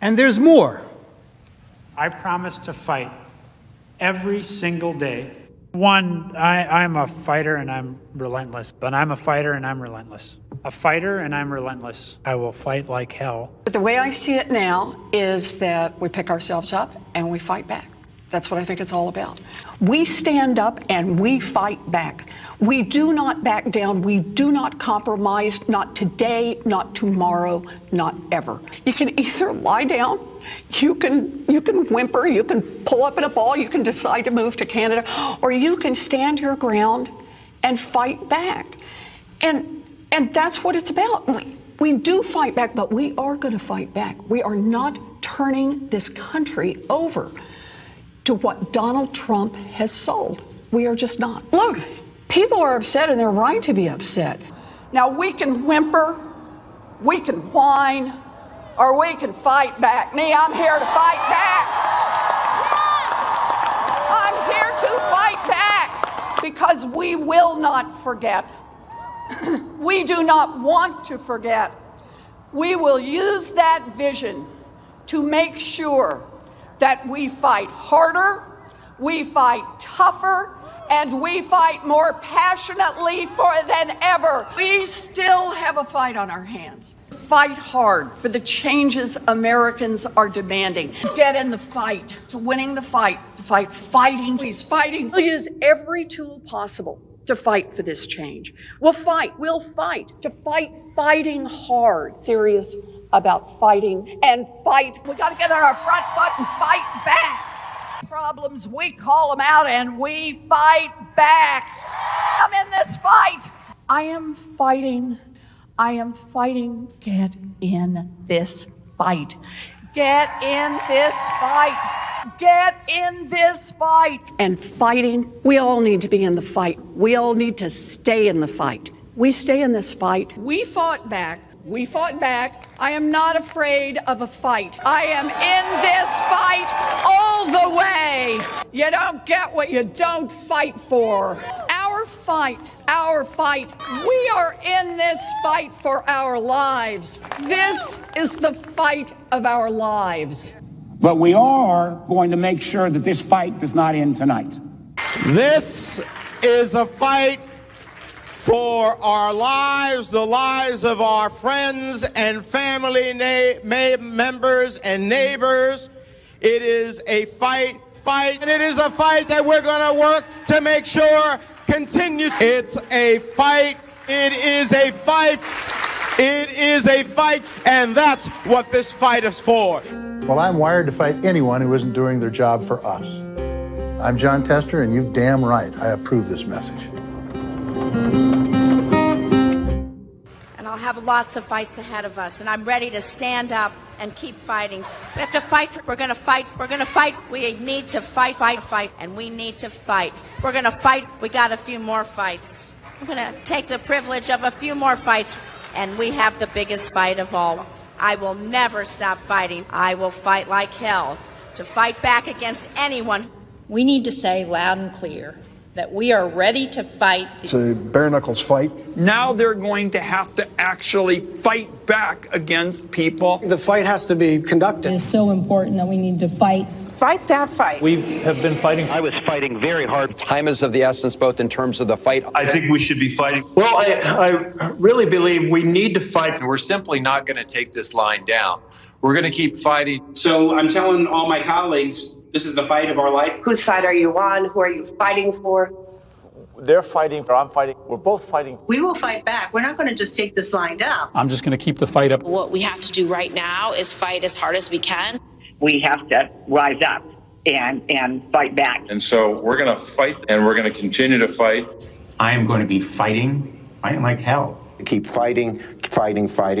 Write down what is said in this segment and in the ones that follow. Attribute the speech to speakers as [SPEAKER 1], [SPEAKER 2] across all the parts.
[SPEAKER 1] And there's more.
[SPEAKER 2] I promise to fight every single day. One, I'm a fighter and I'm relentless, but I'm a fighter and I'm relentless. A fighter and I'm relentless. I will fight like hell.
[SPEAKER 3] But the way I see it now is that we pick ourselves up and we fight back. That's what I think it's all about. We stand up and we fight back. We do not back down. We do not compromise, not today, not tomorrow, not ever. You can either lie down, you can whimper, you can pull up in a ball, you can decide to move to Canada, or you can stand your ground and fight back. And that's what it's about. We do fight back, but we are going to fight back. We are not turning this country over to what Donald Trump has sold. We are just not. Look, people are upset and they're right to be upset. Now we can whimper, we can whine, or we can fight back. Me, I'm here to fight back. I'm here to fight back because we will not forget. We do not want to forget. We will use that vision to make sure that we fight harder, we fight tougher, and we fight more passionately than ever. We still have a fight on our hands. Fight hard for the changes Americans are demanding. Get in the fight, to winning the fight, fighting. He's fighting. We'll use every tool possible to fight for this change. We'll fight to fighting hard. Serious about fighting and fight. We got to get on our front foot and fight back. Problems, we call them out and we fight back. I'm in this fight. I am fighting. Get in this fight. Get in this fight. Get in this fight. And fighting, we all need to be in the fight. We all need to stay in the fight. We stay in this fight. We fought back. We fought back. I am not afraid of a fight. I am in this fight all the way. You don't get what you don't fight for. Our fight. We are in this fight for our lives. This is the fight of our lives.
[SPEAKER 4] But we are going to make sure that this fight does not end tonight.
[SPEAKER 5] This is a fight for our lives, the lives of our friends and family members and neighbors. It is a fight, and it is a fight that we're going to work to make sure continues. It's a fight. It is a fight. It is a fight, and that's what this fight is for.
[SPEAKER 6] Well, I'm wired to fight anyone who isn't doing their job for us. I'm John Tester, and you're damn right. I approve this message.
[SPEAKER 7] And I'll have lots of fights ahead of us, and I'm ready to stand up and keep fighting. We have to fight. We're going to fight. We're going to fight. We need to fight, and we need to fight. We're going to fight. We got a few more fights. We're going to take the privilege of a few more fights, and we have the biggest fight of all. I will never stop fighting. I will fight like hell to fight back against anyone.
[SPEAKER 8] We need to say loud and clear that we are ready to fight.
[SPEAKER 6] It's a bare-knuckles fight.
[SPEAKER 9] Now they're going to have to actually fight back against people.
[SPEAKER 10] The fight has to be conducted.
[SPEAKER 11] It's so important that we need to fight.
[SPEAKER 3] Fight that fight.
[SPEAKER 12] We have been fighting.
[SPEAKER 13] I was fighting very hard. Time is of the essence, both in terms of the fight.
[SPEAKER 12] I think we should be fighting.
[SPEAKER 10] Well, I really believe we need to fight.
[SPEAKER 14] We're simply not going to take this line down. We're going to keep fighting.
[SPEAKER 15] So I'm telling all my colleagues, this is the fight of our life.
[SPEAKER 16] Whose side are you on? Who are you fighting for?
[SPEAKER 17] They're fighting, or I'm fighting. We're both fighting.
[SPEAKER 16] We will fight back. We're not going to just take this line down.
[SPEAKER 18] I'm just going to keep the fight up.
[SPEAKER 19] What we have to do right now is fight as hard as we can.
[SPEAKER 20] We have to rise up and fight back.
[SPEAKER 2] And so we're going to fight, and we're going to continue to fight.
[SPEAKER 6] I am going to be fighting like hell.
[SPEAKER 5] Keep fighting,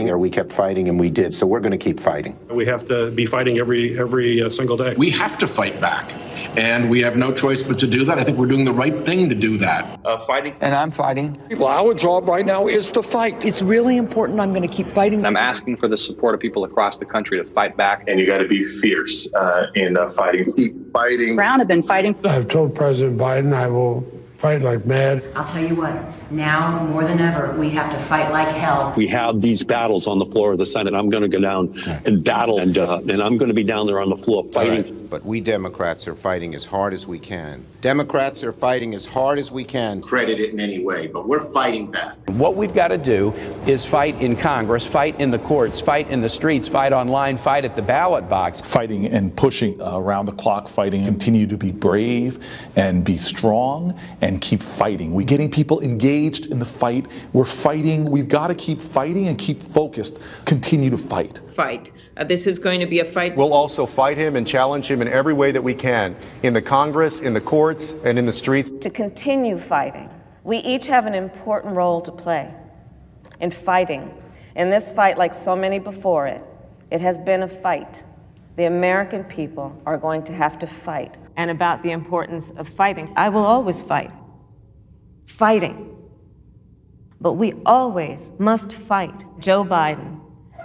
[SPEAKER 5] or we kept fighting and we did. So we're going to keep fighting.
[SPEAKER 15] We have to be fighting every single day.
[SPEAKER 3] We have to fight back, and we have no choice but to do that. I think we're doing the right thing to do that.
[SPEAKER 2] Fighting.
[SPEAKER 9] And I'm fighting. Well, our job right now is to fight.
[SPEAKER 11] It's really important. I'm going to keep fighting.
[SPEAKER 13] I'm asking for the support of people across the country to fight back.
[SPEAKER 2] And you got to be fierce in fighting.
[SPEAKER 5] Keep fighting.
[SPEAKER 16] Brown have been fighting. I've told President Biden I will fight like mad.
[SPEAKER 11] I'll tell you what.
[SPEAKER 1] Now, more than ever, we have to fight like hell.
[SPEAKER 12] We have these battles on the floor of the Senate. I'm going to go down and battle, and I'm going to be down there on the floor fighting.
[SPEAKER 18] Right. But we Democrats are fighting as hard as we can. Democrats are fighting as hard as we can. Credit it in any way, but we're fighting back.
[SPEAKER 13] What we've got to do is fight in Congress, fight in the courts, fight in the streets, fight online, fight at the ballot box.
[SPEAKER 21] Fighting and pushing around the clock, fighting, continue to be brave and be strong and keep fighting. We're getting people engaged in the fight. We're fighting. We've got to keep fighting and keep focused. Continue to fight.
[SPEAKER 22] Fight. This is going to be a fight.
[SPEAKER 23] We'll also fight him and challenge him in every way that we can, in the Congress, in the courts, and in the streets.
[SPEAKER 24] To continue fighting, we each have an important role to play in fighting. In this fight, like so many before it, it has been a fight. The American people are going to have to fight. And about the importance of fighting, I will always fight. Fighting. But we always must fight. Joe Biden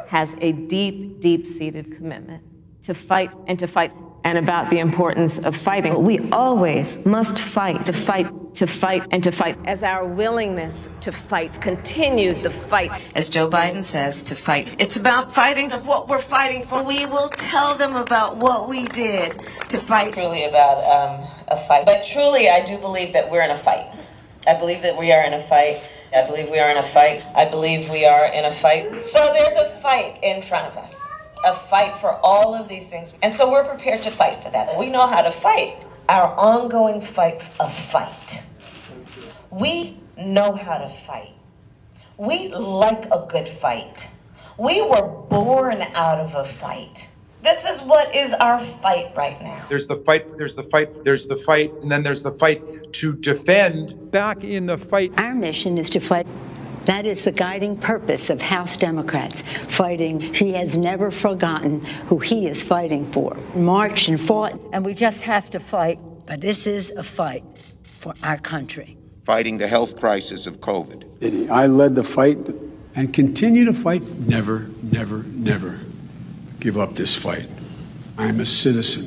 [SPEAKER 24] has a deep, deep-seated commitment to fight and to fight. And about the importance of fighting, we always must fight, to fight, to fight, and to fight. As our willingness to fight continued the fight, as Joe Biden says, to fight. It's about fighting of what we're fighting for. We will tell them about what we did to fight. Really about a fight. But truly, I do believe that we're in a fight. I believe that we are in a fight. I believe we are in a fight. I believe we are in a fight. So there's a fight in front of us. A fight for all of these things. And so we're prepared to fight for that. We know how to fight. Our ongoing fight of fight. We know how to fight. We like a good fight. We were born out of a fight. This is what is our fight right now.
[SPEAKER 25] There's the fight, there's the fight, there's the fight, and then there's the fight to defend. Back in the fight.
[SPEAKER 26] Our mission is to fight. That is the guiding purpose of House Democrats, fighting. He has never forgotten who he is fighting for. Marched and fought, and we just have to fight. But this is a fight for our country.
[SPEAKER 18] Fighting the health crisis of COVID.
[SPEAKER 27] I led the fight and continue to fight. Never, never, never give up this fight. I'm a citizen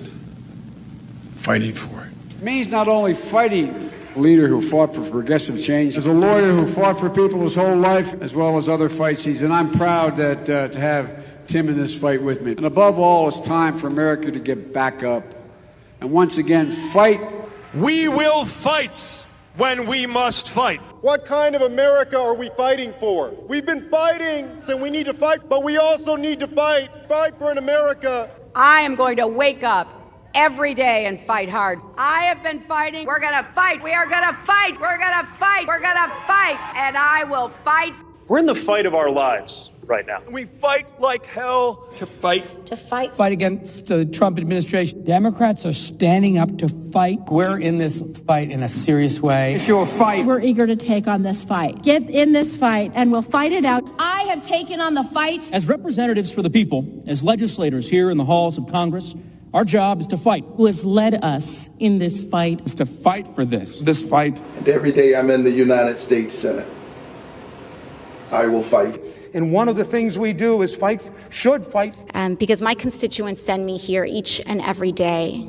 [SPEAKER 27] fighting for it. It means not only fighting a leader who fought for progressive change, as a lawyer who fought for people his whole life, as well as other fights. And I'm proud that to have Tim in this fight with me. And above all, it's time for America to get back up and once again fight.
[SPEAKER 5] We will fight when we must fight.
[SPEAKER 28] What kind of America are we fighting for? We've been fighting, so we need to fight, but we also need to fight for an America.
[SPEAKER 3] I am going to wake up every day and fight hard. I have been fighting. We're going to fight. We are going to fight. We're going to fight. We're going to fight. And I will fight.
[SPEAKER 12] We're in the fight of our lives right now.
[SPEAKER 28] We fight like hell.
[SPEAKER 12] To fight.
[SPEAKER 24] To fight.
[SPEAKER 11] Fight against the Trump administration. Democrats are standing up to fight.
[SPEAKER 29] We're in this fight in a serious way.
[SPEAKER 27] It's your fight.
[SPEAKER 30] We're eager to take on this fight. Get in this fight, and we'll fight it out. I have taken on the fight.
[SPEAKER 31] As representatives for the people, as legislators here in the halls of Congress, our job is to fight.
[SPEAKER 30] Who has led us in this fight.
[SPEAKER 27] Is to fight for this fight.
[SPEAKER 32] And every day I'm in the United States Senate, I will fight.
[SPEAKER 27] And one of the things we do is fight, should fight.
[SPEAKER 33] Because my constituents send me here each and every day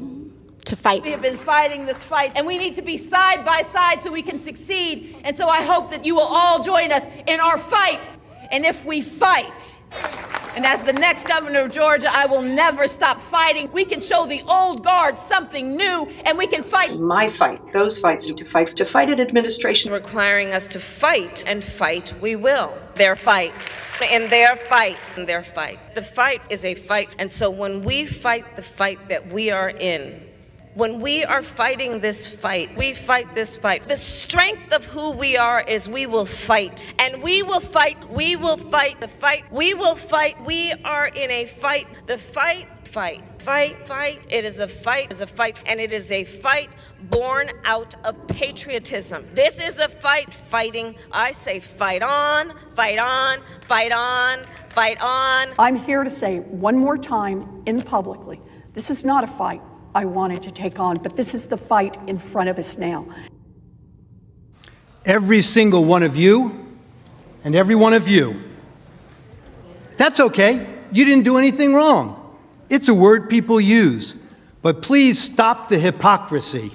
[SPEAKER 33] to fight.
[SPEAKER 34] We have been fighting this fight, and we need to be side by side so we can succeed. And so I hope that you will all join us in our fight. And if we fight, and as the next governor of Georgia, I will never stop fighting. We can show the old guard something new, and we can fight.
[SPEAKER 16] My fight, those fights need to fight an administration.
[SPEAKER 24] Requiring us to fight, and fight we will. Their fight. In their fight. In their fight. The fight is a fight. And so when we fight the fight that we are in, when we are fighting this fight, we fight this fight. The strength of who we are is we will fight. And we will fight. We will fight the fight. We will fight. We are in a fight. The fight. Fight. It is a fight. It is a fight. And it is a fight born out of patriotism. This is a fight. Fighting. I say fight on, fight on, fight on, fight on.
[SPEAKER 3] I'm here to say one more time in publicly, this is not a fight I wanted to take on, but this is the fight in front of us now.
[SPEAKER 27] Every single one of you and every one of you. That's okay. You didn't do anything wrong. It's a word people use. But please stop the hypocrisy.